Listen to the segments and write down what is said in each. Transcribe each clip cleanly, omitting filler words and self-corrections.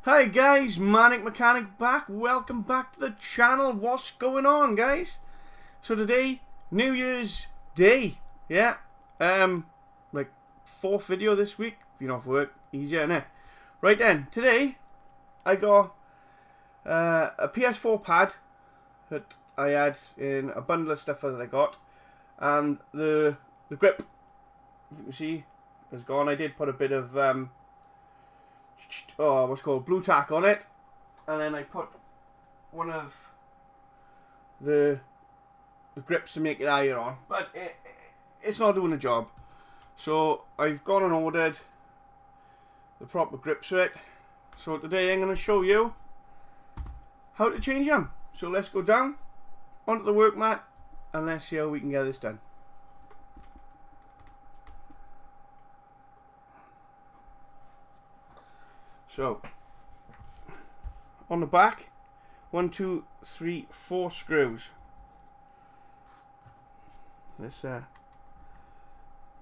Hi guys, Manic Mechanic back. Welcome back to the channel. What's going on, guys? So today, New Year's Day. Yeah. Like fourth video this week. Been off work, easier, innit? Right then, today I got a ps4 pad that I had in a bundle of stuff that I got, and the grip, as you can see, is gone. I did put a bit of what's called blue tack on it, and then I put one of the grips to make it higher on, but it's not doing the job. So I've gone and ordered the proper grips for it. So today I'm going to show you how to change them. So let's go down onto the work mat and let's see how we can get this done. So on the back, 1, 2, 3, 4 screws. Let's get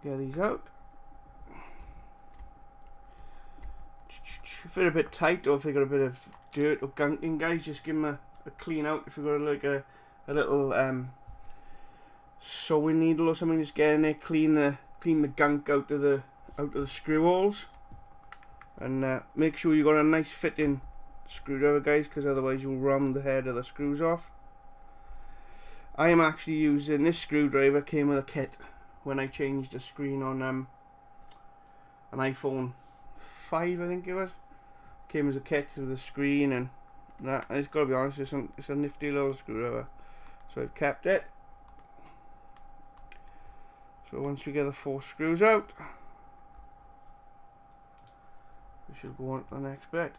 these out. If they're a bit tight, or if they got a bit of dirt or gunk in, guys, just give them a clean out. If you've got like a little sewing needle or something, just get in there, clean the gunk out of the screw holes. And make sure you got a nice fitting screwdriver, guys, because otherwise you'll ram the head of the screws off. I am actually using this screwdriver, came with a kit when I changed the screen on an iPhone 5, I think it was. Came as a kit with the screen, and that, it's got to be honest, it's a nifty little screwdriver, so I've kept it. So once we get the 4 screws out, we should go on to the next bit.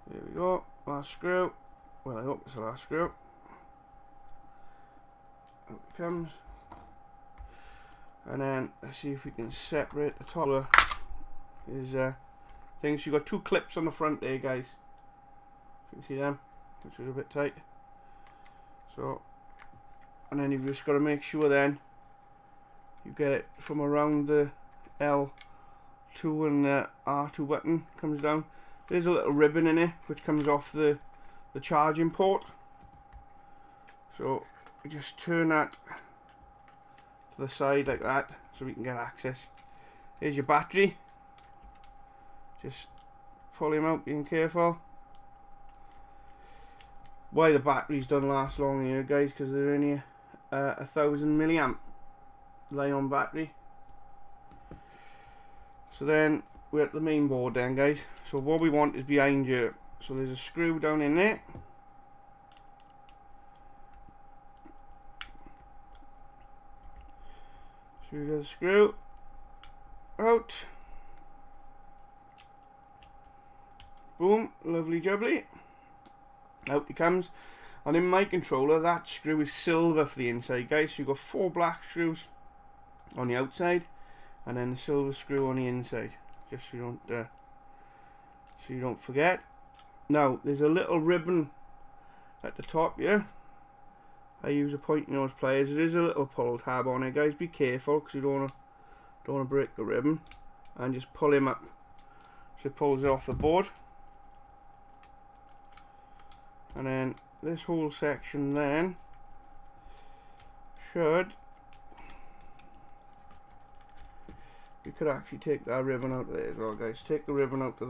There we go, last screw. Well, I hope it's the last screw. Out it comes. And then let's see if we can separate the top of his things. So you've got 2 clips on the front there, guys. You can see them, which is a bit tight. So, and then you've just got to make sure then you get it from around the L2 and the R2 button comes down. There's a little ribbon in it which comes off the charging port. So we just turn that to the side like that so we can get access. Here's your battery. Just pull him out, being careful. Why the batteries don't last long here, guys, because they're only 1000 milliamp Li-ion battery. So then we're at the main board then, guys. So what we want is behind you. So there's a screw down in there. So we got the screw out. Boom, lovely jubbly. Out it comes. And in my controller, that screw is silver for the inside, guys. So you've got 4 black screws on the outside, and then the silver screw on the inside, just so you don't forget. Now there's a little ribbon at the top here. I use a pointy nose pliers. There is a little pull tab on it, guys. Be careful, because you don't want to break the ribbon. And just pull him up so it pulls it off the board. And then this whole section then should, you could actually take that ribbon out of there as well, guys. Take the ribbon out of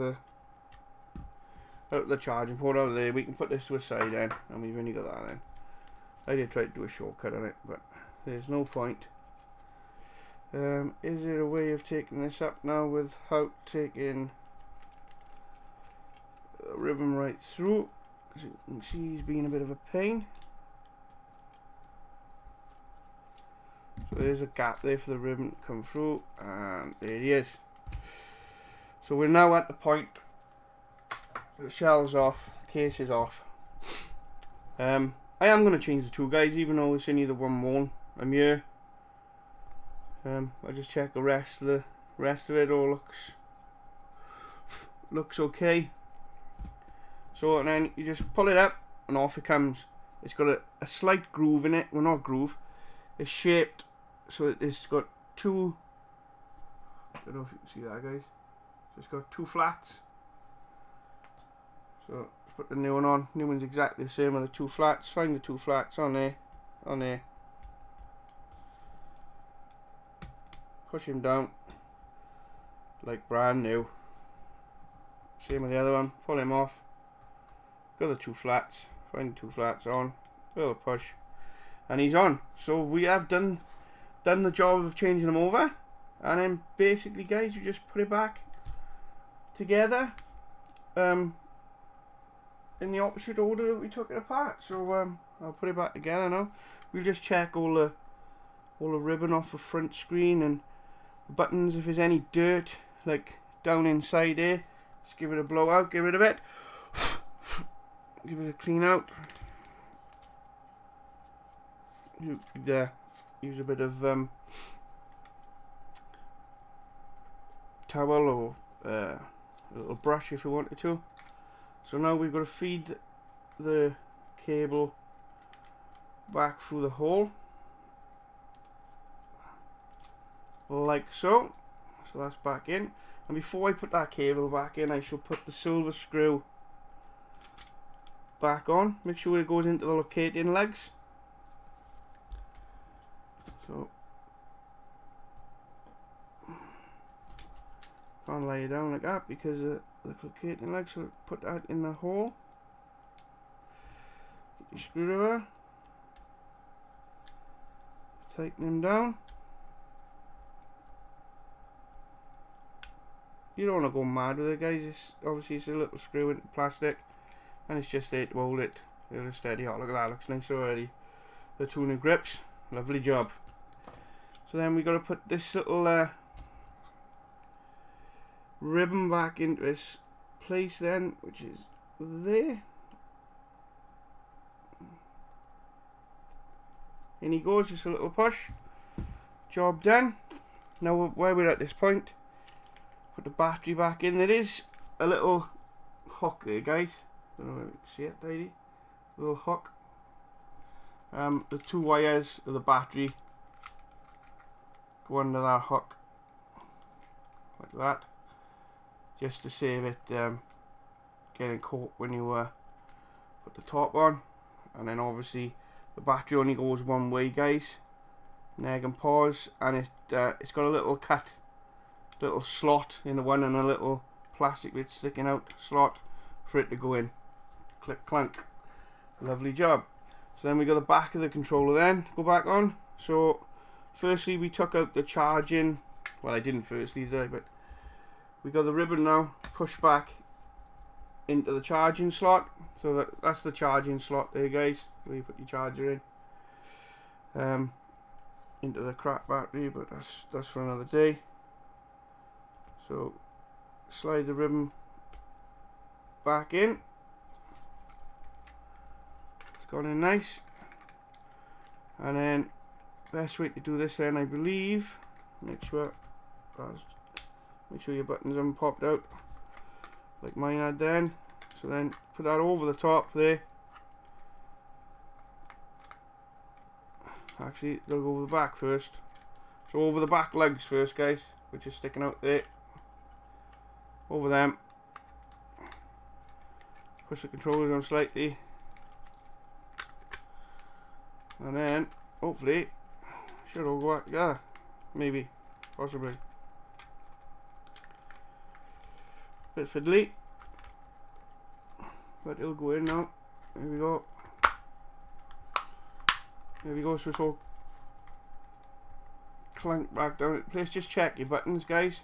the charging port out of there. We can put this to a side then, and we've only got that then. I did try to do a shortcut on it, but there's no point. Is there a way of taking this up now without taking the ribbon right through? As you can see, he's being a bit of a pain. So there's a gap there for the ribbon to come through, and there he is. So we're now at the point, the shell's off, the case is off. I am going to change the 2, guys, even though it's only the one worn. I'm here. I'll just check the rest of it all looks okay. So, and then you just pull it up and off it comes. It's got a slight groove in it. Well, not groove. It's shaped so it's got two don't know if you can see that, guys. So it's got 2 flats. So let's put the new one on. New one's exactly the same with the 2 flats. Find the 2 flats on there, on there. Push him down like brand new. Same with the other one. Pull him off. Got the 2 flats. Find the 2 flats on. Little push, and he's on. So we have done the job of changing them over, and then basically, guys, you just put it back together in the opposite order that we took it apart. So I'll put it back together now. We'll just check all the ribbon off the front screen and the buttons. If there's any dirt like down inside there, just give it a blowout, get rid of it. Give it a clean out. You could use a bit of towel or a little brush if you wanted to. So now we've got to feed the cable back through the hole like so. So that's back in, and before I put that cable back in, I shall put the silver screw back on. Make sure it goes into the locating legs. So can't lay it down like that because the locating legs. So put that in the hole. Get your screwdriver. Tighten them down. You don't want to go mad with it, guys. Obviously it's a little screw into plastic, and it's just there to hold it. It'll steady. Oh, look at that, looks nice already. The 2 new grips, lovely job. So then we got to put this little ribbon back into its place then, which is there. In he goes, just a little push. Job done. Now where we're at this point, put the battery back in. There is a little hook there, guys. Don't know if you can see it, tidy. Little hook. The 2 wires of the battery go under that hook like that, just to save it getting caught when you put the top on. And then obviously the battery only goes one way, guys. Neg and pause, and it's got a little little slot in the one, and a little plastic bit sticking out slot for it to go in. Click clank, lovely job. So then we got the back of the controller then go back on. So firstly we took out the charging, well I didn't firstly did I, but we got the ribbon now pushed back into the charging slot. So that's the charging slot there, guys, where you put your charger in. Into the crap battery, but that's for another day. So slide the ribbon back in. It's gone in nice. And then best way to do this then, I believe, make sure your buttons haven't popped out like mine had then. So then put that over the top there. Actually, they'll go over the back first. So over the back legs first, guys, which is sticking out there. Over them. Push the controller down slightly. And then, hopefully, should all go back together. Maybe, possibly. Bit fiddly. But it'll go in now. There we go. There we go, so it's all clanked back down into place. Just check your buttons, guys,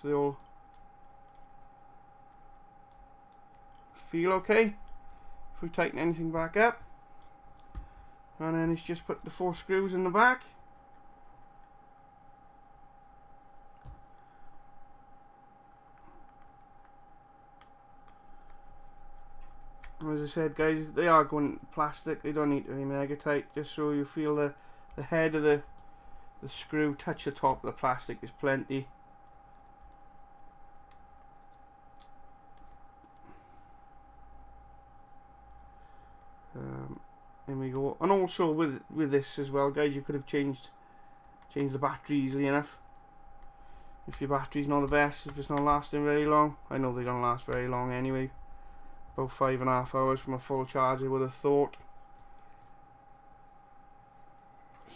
so they all feel okay. If we tighten anything back up, and then it's just put the 4 screws in the back. As I said, guys, they are going plastic. They don't need to be mega tight. Just so you feel the head of the screw touch the top of the plastic is plenty. There we go. And also with this as well, guys, you could have changed the battery easily enough. if your battery's not the best, if it's not lasting very long. I know they don't last very long anyway. About 5.5 hours from a full charge I would have thought.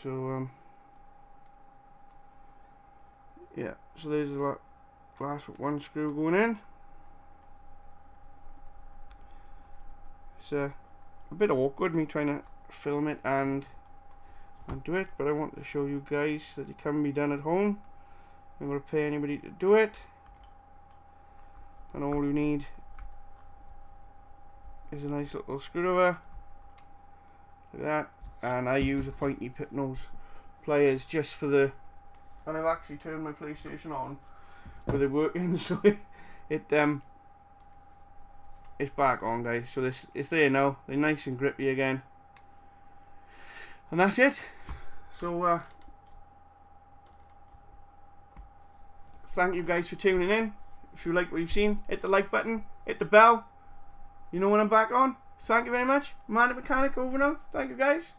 So yeah, so there's the last one screw going in. It's a bit awkward me trying to film it and do it, but I want to show you guys that it can be done at home. I'm going to pay anybody to do it, and all you need is a nice little screwdriver like that, and I use a pointy pit nose pliers just for the, and I've actually turned my PlayStation on with it working, so it's back on, guys. So it's there now. They're nice and grippy again, and that's it. So thank you guys for tuning in. If you like what you've seen, hit the like button, hit the bell. You know when I'm back on. Thank you very much. Man the Mechanic over now. Thank you guys.